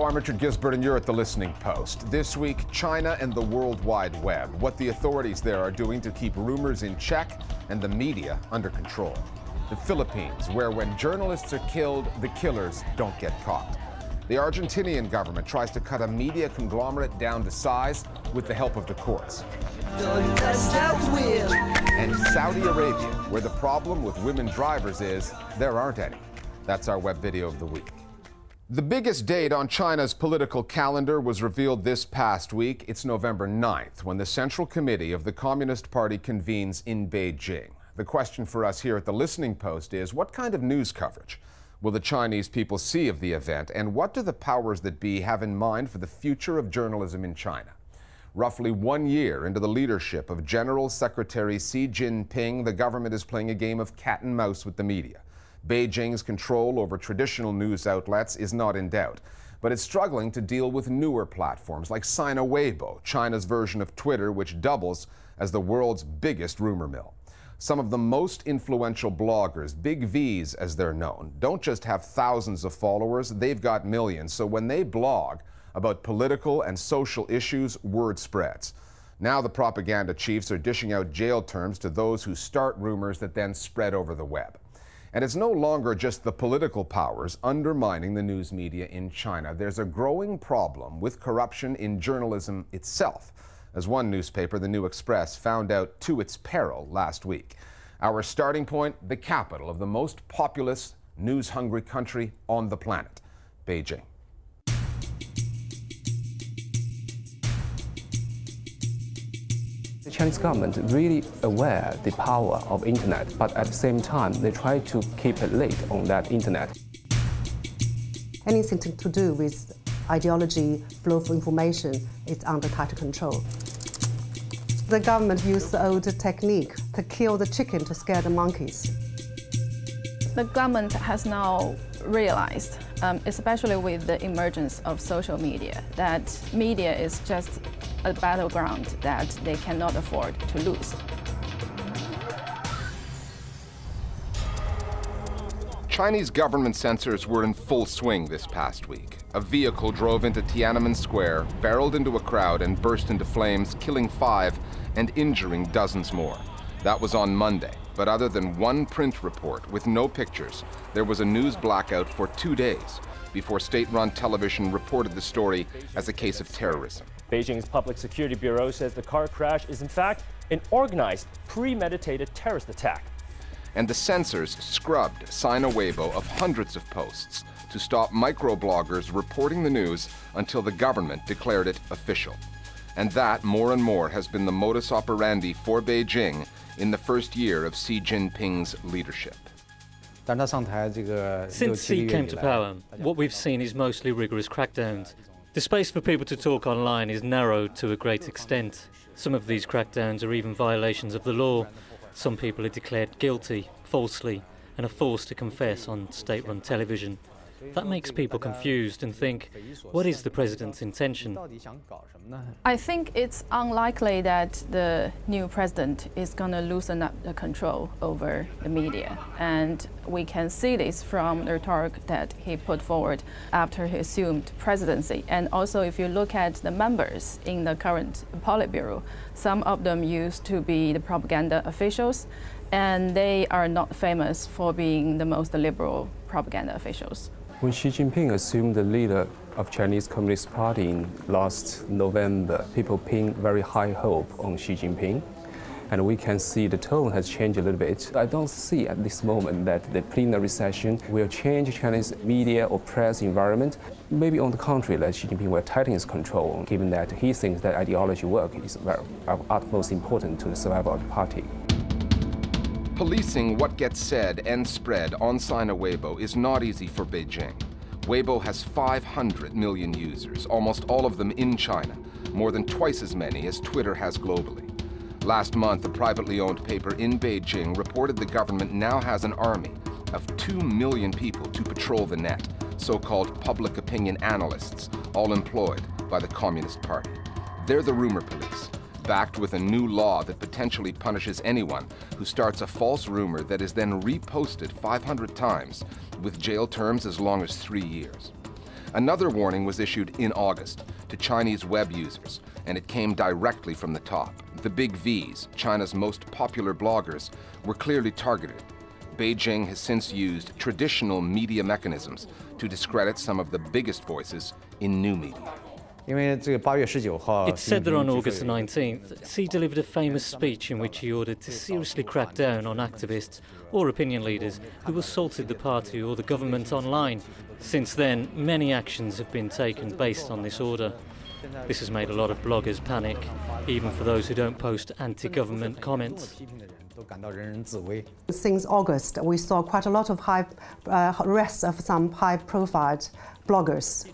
Hello, I'm Richard Gisbert, and you're at The Listening Post. This week, China and the World Wide Web, what the authorities there are doing to keep rumors in check and the media under control. The Philippines, where when journalists are killed, the killers don't get caught. The Argentinian government tries to cut a media conglomerate down to size with the help of the courts. And Saudi Arabia, where the problem with women drivers is there aren't any. That's our web video of the week. The biggest date on China's political calendar was revealed this past week. It's November 9th, when the Central Committee of the Communist Party convenes in Beijing. The question for us here at The Listening Post is, what kind of news coverage will the Chinese people see of the event, and what do the powers that be have in mind for the future of journalism in China? Roughly 1 year into the leadership of General Secretary Xi Jinping, the government is playing a game of cat and mouse with the media. Beijing's control over traditional news outlets is not in doubt, but it's struggling to deal with newer platforms like Sina Weibo, China's version of Twitter, which doubles as the world's biggest rumor mill. Some of the most influential bloggers, Big Vs as they're known, don't just have thousands of followers, they've got millions. So when they blog about political and social issues, word spreads. Now the propaganda chiefs are dishing out jail terms to those who start rumors that then spread over the web. And it's no longer just the political powers undermining the news media in China. There's a growing problem with corruption in journalism itself, as one newspaper, the New Express, found out to its peril last week. Our starting point, the capital of the most populous, news-hungry country on the planet, Beijing. The Chinese government really aware the power of internet, but at the same time, they try to keep a lid on that internet. Anything to do with ideology, flow of information, is under tight control. The government used the old technique to kill the chicken to scare the monkeys. The government has now realized, especially with the emergence of social media, that media is just a battleground that they cannot afford to lose. Chinese government censors were in full swing this past week. A vehicle drove into Tiananmen Square, barreled into a crowd, and burst into flames, killing 5 and injuring dozens more. That was on Monday, but other than one print report with no pictures, there was a news blackout for 2 days before state-run television reported the story as a case of terrorism. Beijing's Public Security Bureau says the car crash is in fact an organized, premeditated terrorist attack. And the censors scrubbed Sina Weibo of hundreds of posts to stop microbloggers reporting the news until the government declared it official. And that, more and more, has been the modus operandi for Beijing in the first year of Xi Jinping's leadership. Since Xi came to power, what we've seen is mostly rigorous crackdowns. The space for people to talk online is narrowed to a great extent. Some of these crackdowns are even violations of the law. Some people are declared guilty, falsely, and are forced to confess on state-run television. That makes people confused and think, what is the president's intention? I think it's unlikely that the new president is going to loosen up the control over the media. And we can see this from the rhetoric that he put forward after he assumed presidency. And also, if you look at the members in the current Politburo, some of them used to be the propaganda officials, and they are not famous for being the most liberal propaganda officials. When Xi Jinping assumed the leader of Chinese Communist Party in last November, people pinned very high hope on Xi Jinping. And we can see the tone has changed a little bit. I don't see at this moment that the plenary session will change Chinese media or press environment. Maybe on the contrary, that Xi Jinping will tighten his control, given that he thinks that ideology work is of utmost importance to the survival of the party. Policing what gets said and spread on Sina Weibo is not easy for Beijing. Weibo has 500 million users, almost all of them in China, more than twice as many as Twitter has globally. Last month, a privately owned paper in Beijing reported the government now has an army of 2 million people to patrol the net, so-called public opinion analysts, all employed by the Communist Party. They're the rumor police, backed with a new law that potentially punishes anyone who starts a false rumor that is then reposted 500 times with jail terms as long as 3 years. Another warning was issued in August to Chinese web users, and it came directly from the top. The big Vs, China's most popular bloggers, were clearly targeted. Beijing has since used traditional media mechanisms to discredit some of the biggest voices in new media. It's said that on August 19th, Xi delivered a famous speech in which he ordered to seriously crack down on activists or opinion leaders who assaulted the party or the government online. Since then, many actions have been taken based on this order. This has made a lot of bloggers panic, even for those who don't post anti-government comments. Since August, we saw quite a lot of arrests of some high-profile bloggers.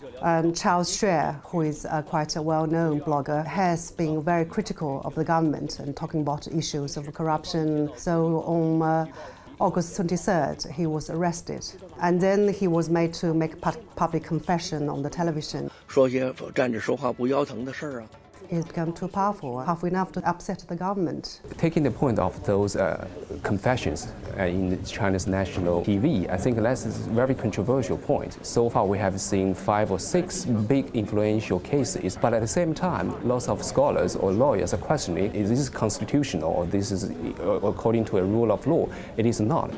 Charles Xue, who is quite a well-known blogger, has been very critical of the government and talking about issues of corruption. So on August 23rd, he was arrested. And then he was made to make public confession on the television. He's become too powerful, powerful enough to upset the government. Taking the point of those confessions in China's national TV, I think that's a very controversial point. So far, we have seen 5 or 6 big influential cases, but at the same time, lots of scholars or lawyers are questioning, is this constitutional or this is according to a rule of law? It is not.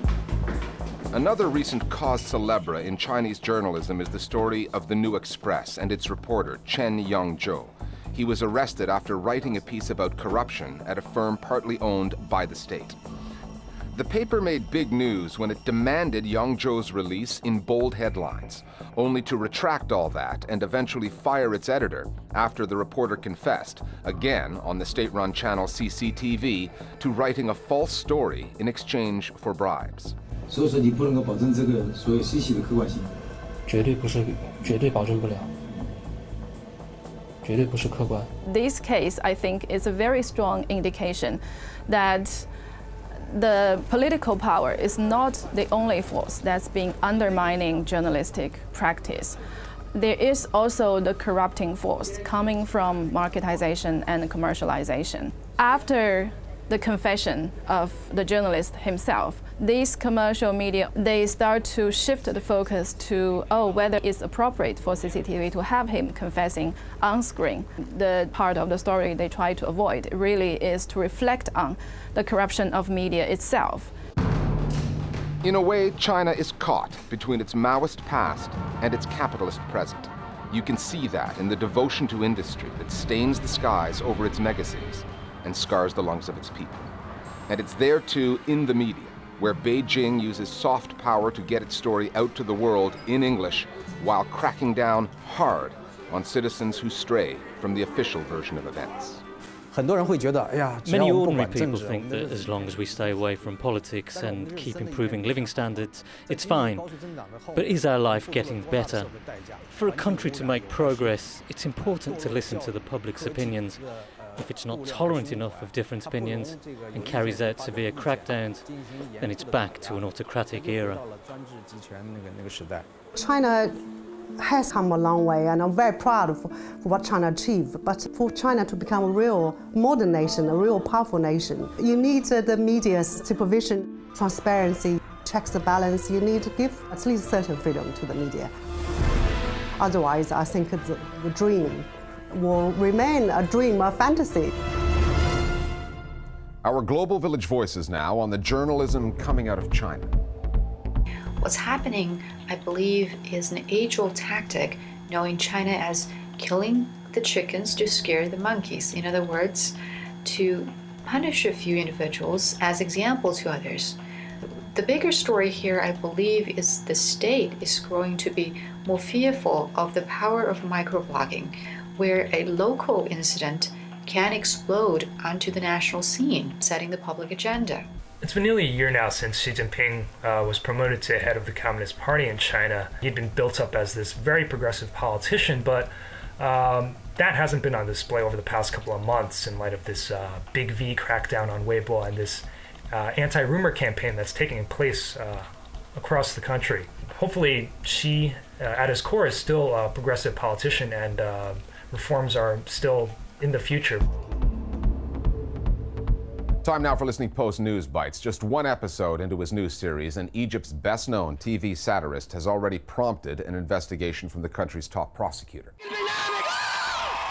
Another recent cause célèbre in Chinese journalism is the story of the New Express and its reporter, Chen Yong Jo. He was arrested after writing a piece about corruption at a firm partly owned by the state. The paper made big news when it demanded Yong Jo's release in bold headlines, only to retract all that and eventually fire its editor after the reporter confessed, again on the state-run channel CCTV, to writing a false story in exchange for bribes. 所以说你不能够保证这个所有信息的客观性。绝对保证不了。 This case, I think, is a very strong indication that the political power is not the only force that's being undermining journalistic practice. There is also the corrupting force coming from marketization and commercialization. After the confession of the journalist himself, these commercial media, they start to shift the focus to, whether it's appropriate for CCTV to have him confessing on screen. The part of the story they try to avoid really is to reflect on the corruption of media itself. In a way, China is caught between its Maoist past and its capitalist present. You can see that in the devotion to industry that stains the skies over its megacities and scars the lungs of its people. And it's there too in the media, where Beijing uses soft power to get its story out to the world in English while cracking down hard on citizens who stray from the official version of events. Many ordinary people think that as long as we stay away from politics and keep improving living standards, it's fine. But is our life getting better? For a country to make progress, it's important to listen to the public's opinions. If it's not tolerant enough of different opinions and carries out severe crackdowns, then it's back to an autocratic era. China has come a long way, and I'm very proud of what China achieved. But for China to become a real modern nation, a real powerful nation, you need the media's supervision, transparency, checks and balance. You need to give at least certain freedom to the media. Otherwise, I think the dream will remain a dream, a fantasy. Our Global Village Voices now on the journalism coming out of China. What's happening, I believe, is an age-old tactic known in China as killing the chickens to scare the monkeys. In other words, to punish a few individuals as example to others. The bigger story here, I believe, is the state is growing to be more fearful of the power of microblogging, where a local incident can explode onto the national scene, setting the public agenda. It's been nearly a year now since Xi Jinping was promoted to head of the Communist Party in China. He'd been built up as this very progressive politician, but that hasn't been on display over the past couple of months in light of this Big V crackdown on Weibo and this anti-rumor campaign that's taking place across the country. Hopefully, Xi, at his core, is still a progressive politician and reforms are still in the future. Time now for Listening Post News Bites. Just one episode into his news series, and Egypt's best-known TV satirist has already prompted an investigation from the country's top prosecutor.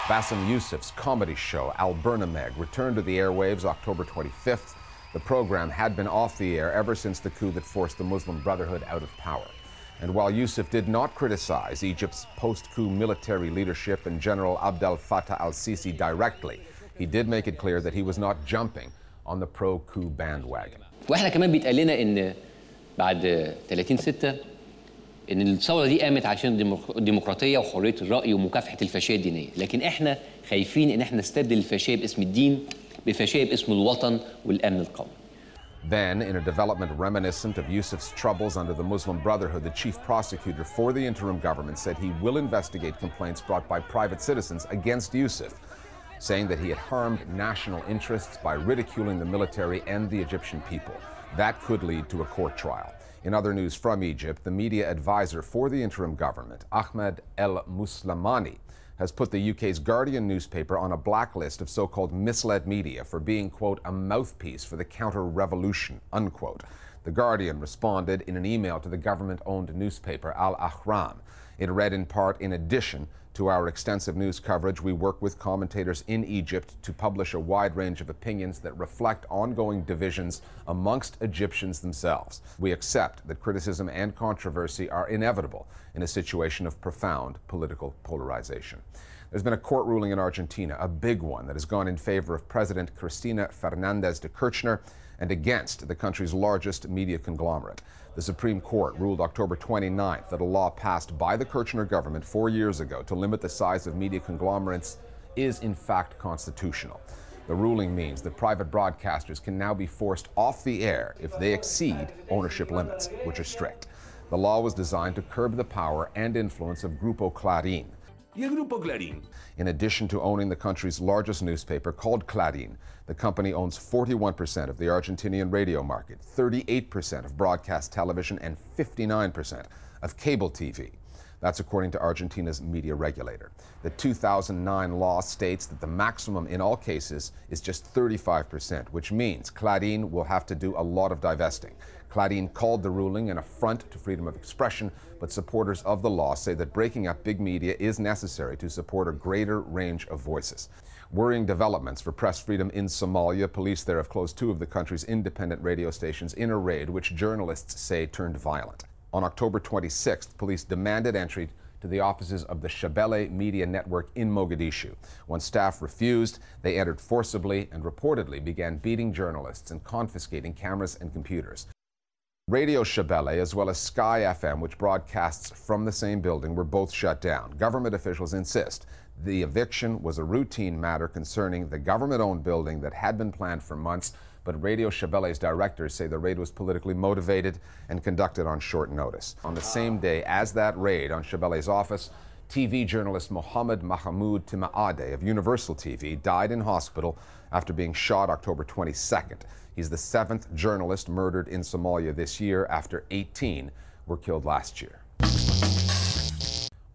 Bassem Youssef's comedy show, Al Burnameg, returned to the airwaves October 25th. The program had been off the air ever since the coup that forced the Muslim Brotherhood out of power. And while Youssef did not criticize Egypt's post-coup military leadership and General Abdel Fattah al-Sisi directly, he did make it clear that he was not jumping on the pro-coup bandwagon. واحنا كمان بيتقال لنا ان بعد 30/6 ان الثوره دي قامت عشان الديمقراطيه وحريه الراي ومكافحه الفاشيه الدينيه، لكن احنا خايفين ان احنا نستبدل الفاشيه باسم الدين بفاشيه باسم الوطن والامن القومي. Then, in a development reminiscent of Youssef's troubles under the Muslim Brotherhood, the chief prosecutor for the interim government said he will investigate complaints brought by private citizens against Youssef, saying that he had harmed national interests by ridiculing the military and the Egyptian people. That could lead to a court trial. In other news from Egypt, the media advisor for the interim government, Ahmed El Muslamani, has put the UK's Guardian newspaper on a blacklist of so-called misled media for being, quote, a mouthpiece for the counter-revolution, unquote. The Guardian responded in an email to the government-owned newspaper Al Ahram. It read in part, in addition to our extensive news coverage, we work with commentators in Egypt to publish a wide range of opinions that reflect ongoing divisions amongst Egyptians themselves. We accept that criticism and controversy are inevitable in a situation of profound political polarization. There's been a court ruling in Argentina, a big one, that has gone in favor of President Cristina Fernández de Kirchner and against the country's largest media conglomerate. The Supreme Court ruled October 29th that a law passed by the Kirchner government 4 years ago to limit the size of media conglomerates is in fact constitutional. The ruling means that private broadcasters can now be forced off the air if they exceed ownership limits, which are strict. The law was designed to curb the power and influence of Grupo Clarín. In addition to owning the country's largest newspaper, called Clarín, the company owns 41% of the Argentinian radio market, 38% of broadcast television, and 59% of cable TV. That's according to Argentina's media regulator. The 2009 law states that the maximum in all cases is just 35%, which means Clarín will have to do a lot of divesting. Clarín called the ruling an affront to freedom of expression, but supporters of the law say that breaking up big media is necessary to support a greater range of voices. Worrying developments for press freedom in Somalia. Police there have closed 2 of the country's independent radio stations in a raid which journalists say turned violent. On October 26th, police demanded entry to the offices of the Shabelle Media Network in Mogadishu. When staff refused, they entered forcibly and reportedly began beating journalists and confiscating cameras and computers. Radio Shabelle, as well as Sky FM, which broadcasts from the same building, were both shut down. Government officials insist the eviction was a routine matter concerning the government-owned building that had been planned for months, but Radio Shabelle's directors say the raid was politically motivated and conducted on short notice. On the same day as that raid on Shabelle's office, TV journalist Mohammed Mahamoud Timaade of Universal TV died in hospital after being shot October 22nd. He's the 7th journalist murdered in Somalia this year after 18 were killed last year.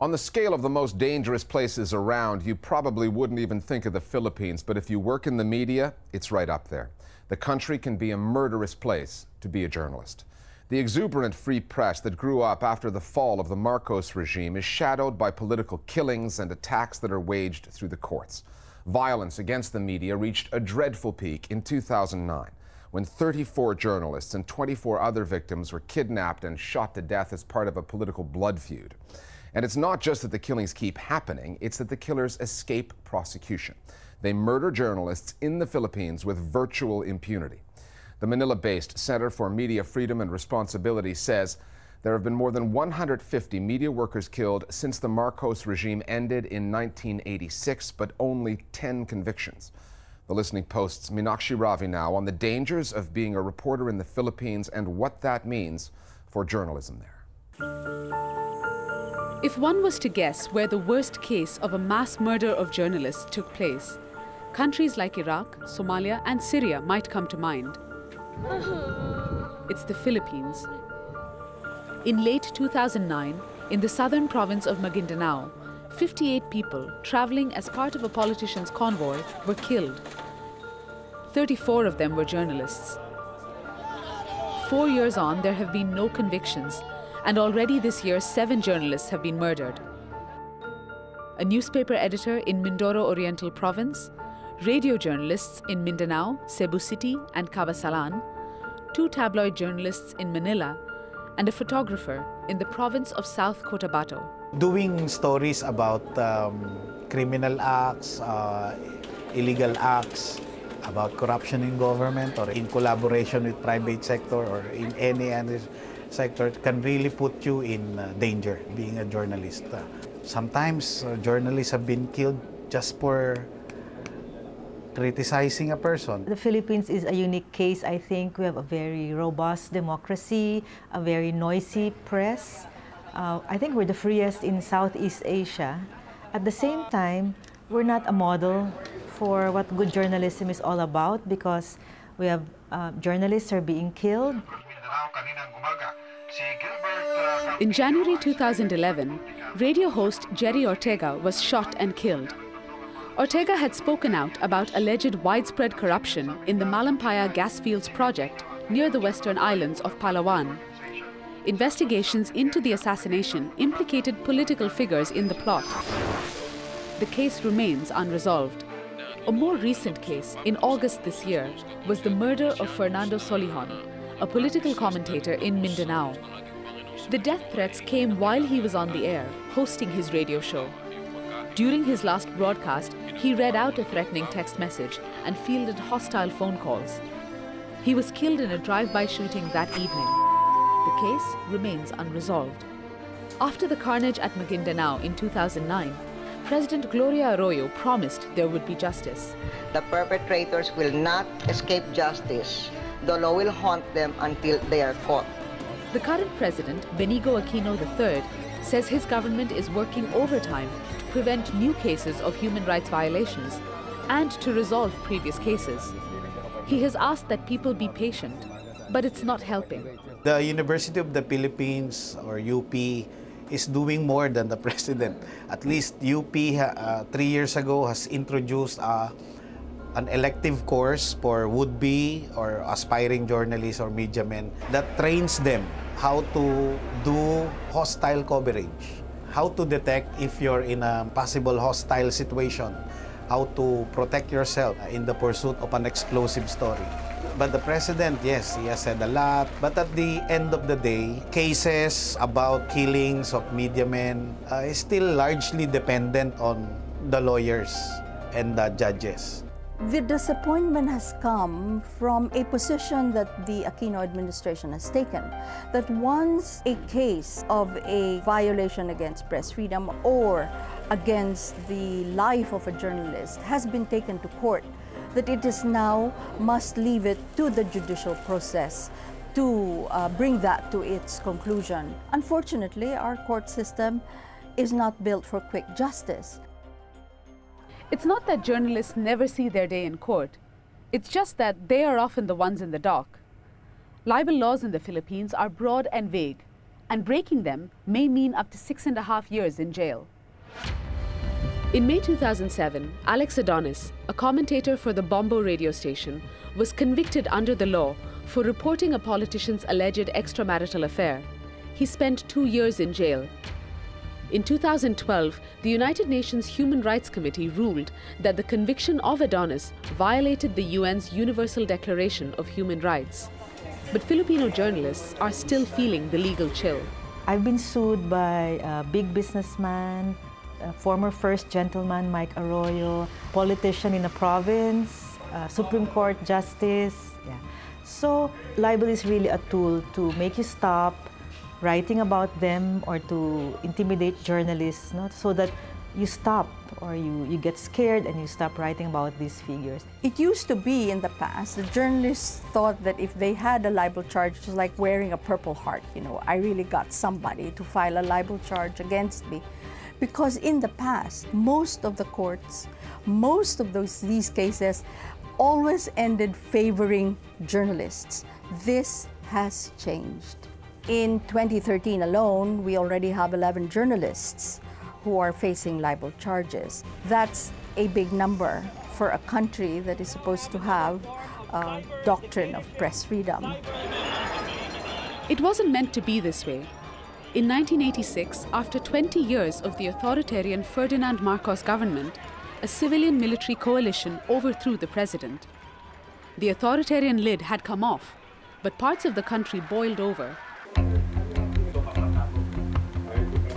On the scale of the most dangerous places around, you probably wouldn't even think of the Philippines, but if you work in the media, it's right up there. The country can be a murderous place to be a journalist. The exuberant free press that grew up after the fall of the Marcos regime is shadowed by political killings and attacks that are waged through the courts. Violence against the media reached a dreadful peak in 2009, when 34 journalists and 24 other victims were kidnapped and shot to death as part of a political blood feud. And it's not just that the killings keep happening, it's that the killers escape prosecution. They murder journalists in the Philippines with virtual impunity. The Manila-based Center for Media Freedom and Responsibility says there have been more than 150 media workers killed since the Marcos regime ended in 1986, but only 10 convictions. The Listening Post's Meenakshi Ravi now on the dangers of being a reporter in the Philippines and what that means for journalism there. If one was to guess where the worst case of a mass murder of journalists took place, countries like Iraq, Somalia, and Syria might come to mind. It's the Philippines. In late 2009, in the southern province of Mindanao, 58 people traveling as part of a politician's convoy were killed. 34 of them were journalists. 4 years on, there have been no convictions, and already this year 7 journalists have been murdered. A newspaper editor in Mindoro Oriental Province, radio journalists in Mindanao, Cebu City and Cabasalan, 2 tabloid journalists in Manila, and a photographer in the province of South Cotabato. Doing stories about criminal acts, illegal acts, about corruption in government or in collaboration with private sector or in any other sector can really put you in danger being a journalist. Sometimes journalists have been killed just for criticizing a person. The Philippines is a unique case, I think. We have a very robust democracy, a very noisy press. I think we're the freest in Southeast Asia. At the same time, we're not a model for what good journalism is all about because we have journalists are being killed. In January 2011, radio host Jerry Ortega was shot and killed. Ortega had spoken out about alleged widespread corruption in the Malampaya gas fields project near the western islands of Palawan. Investigations into the assassination implicated political figures in the plot. The case remains unresolved. A more recent case, in August this year, was the murder of Fernando Solihon, a political commentator in Mindanao. The death threats came while he was on the air, hosting his radio show. During his last broadcast, he read out a threatening text message and fielded hostile phone calls. He was killed in a drive-by shooting that evening. The case remains unresolved. After the carnage at Mindanao in 2009, President Gloria Arroyo promised there would be justice. The perpetrators will not escape justice. The law will haunt them until they are caught. The current president, Benigo Aquino III, says his government is working overtime to prevent new cases of human rights violations and to resolve previous cases. He has asked that people be patient, but it's not helping. The University of the Philippines, or UP, is doing more than the president. At least UP 3 years ago has introduced an elective course for would-be or aspiring journalists or media men that trains them how to do hostile coverage, how to detect if you're in a possible hostile situation, how to protect yourself in the pursuit of an explosive story. But the president, yes, he has said a lot, but at the end of the day, cases about killings of media men is still largely dependent on the lawyers and the judges. The disappointment has come from a position that the Aquino administration has taken, that once a case of a violation against press freedom or against the life of a journalist has been taken to court, that it is now must leave it to the judicial process to bring that to its conclusion. Unfortunately, our court system is not built for quick justice. It's not that journalists never see their day in court. It's just that they are often the ones in the dock. Libel laws in the Philippines are broad and vague, and breaking them may mean up to 6.5 years in jail. In May 2007, Alex Adonis, a commentator for the Bombo radio station, was convicted under the law for reporting a politician's alleged extramarital affair. He spent 2 years in jail. In 2012, the United Nations Human Rights Committee ruled that the conviction of Adonis violated the UN's Universal Declaration of Human Rights. But Filipino journalists are still feeling the legal chill. I've been sued by a big businessman, former First Gentleman Mike Arroyo, politician in a province, Supreme Court Justice. Yeah. So libel is really a tool to make you stop writing about them or to intimidate journalists, so that you stop or you get scared and you stop writing about these figures. It used to be in the past, the journalists thought that if they had a libel charge, it was like wearing a Purple Heart. I really got somebody to file a libel charge against me. Because in the past, most of the courts, most of these cases always ended favoring journalists. This has changed. In 2013 alone, we already have 11 journalists who are facing libel charges. That's a big number for a country that is supposed to have a doctrine of press freedom. It wasn't meant to be this way. In 1986, after 20 years of the authoritarian Ferdinand Marcos government, a civilian-military coalition overthrew the president. The authoritarian lid had come off, but parts of the country boiled over.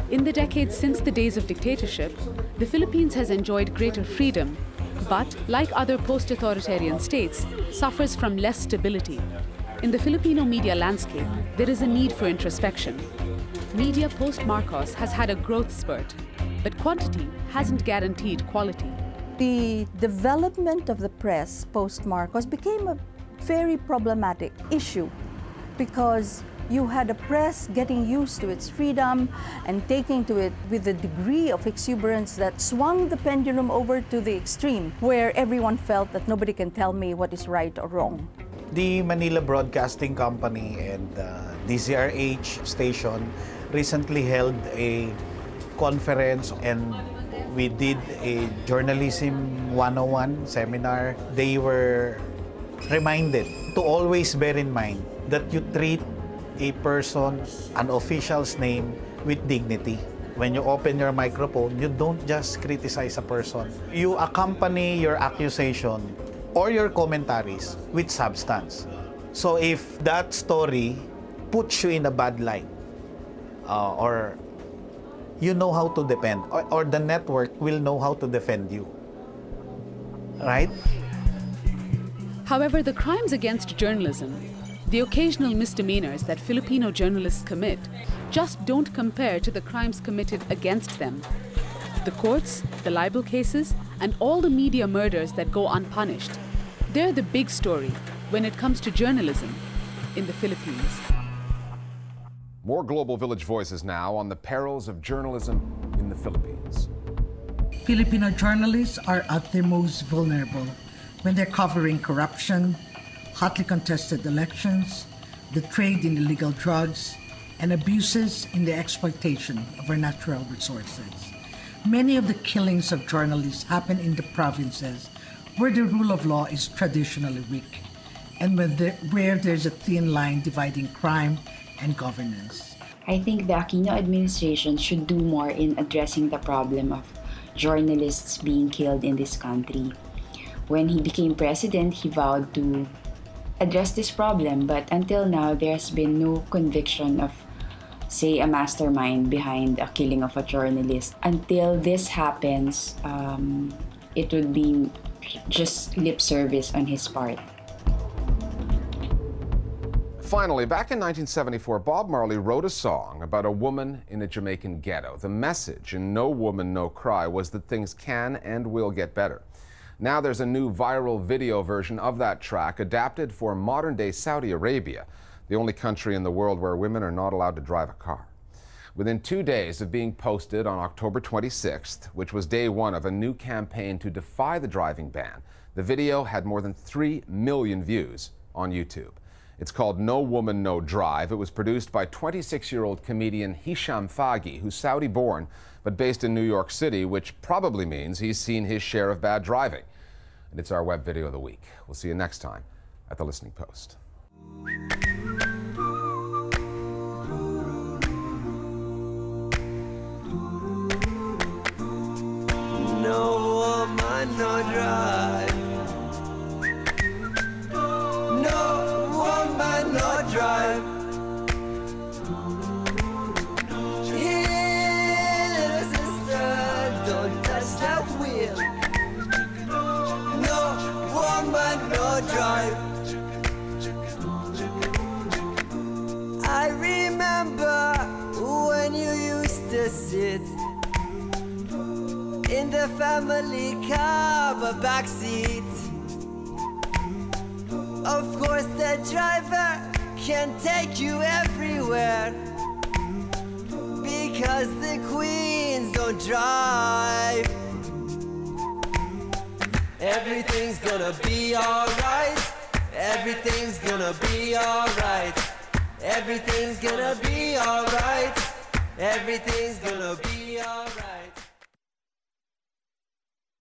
In the decades since the days of dictatorship, the Philippines has enjoyed greater freedom, but, like other post-authoritarian states, suffers from less stability. In the Filipino media landscape, there is a need for introspection. Media post-Marcos has had a growth spurt, but quantity hasn't guaranteed quality. The development of the press post-Marcos became a very problematic issue because you had a press getting used to its freedom and taking to it with a degree of exuberance that swung the pendulum over to the extreme, where everyone felt that nobody can tell me what is right or wrong. The Manila Broadcasting Company and DZRH station recently held a conference, and we did a Journalism 101 seminar. They were reminded to always bear in mind that you treat a person, an official's name, with dignity. When you open your microphone, you don't just criticize a person. You accompany your accusation or your commentaries with substance. So if that story puts you in a bad light, or you know how to defend, or the network will know how to defend you, right? However, the crimes against journalism, the occasional misdemeanors that Filipino journalists commit, just don't compare to the crimes committed against them. The courts, the libel cases, and all the media murders that go unpunished, they're the big story when it comes to journalism in the Philippines. More Global Village Voices now on the perils of journalism in the Philippines. Filipino journalists are at their most vulnerable when they're covering corruption, hotly contested elections, the trade in illegal drugs, and abuses in the exploitation of our natural resources. Many of the killings of journalists happen in the provinces where the rule of law is traditionally weak, and where there's a thin line dividing crime and governance. I think the Aquino administration should do more in addressing the problem of journalists being killed in this country. When he became president, he vowed to address this problem, but until now, there's been no conviction of, say, a mastermind behind a killing of a journalist. Until this happens, it would be just lip service on his part. Finally, back in 1974, Bob Marley wrote a song about a woman in a Jamaican ghetto. The message in No Woman, No Cry was that things can and will get better. Now there's a new viral video version of that track adapted for modern-day Saudi Arabia, the only country in the world where women are not allowed to drive a car. Within 2 days of being posted on October 26th, which was day one of a new campaign to defy the driving ban, the video had more than 3 million views on YouTube. It's called No Woman, No Drive. It was produced by 26-year-old comedian Hisham Fagi, who's Saudi-born but based in New York City, which probably means he's seen his share of bad driving. And it's our web video of the week. We'll see you next time at The Listening Post. No woman, no drive. No woman, no drive. Here, little sister, don't touch that wheel. No woman, no drive. I remember when you used to sit in the family car, the back seat. Of course, the driver can take you everywhere because the queens don't drive. Everything's gonna be alright. Everything's gonna be alright. Everything's gonna be alright. Everything's gonna be alright.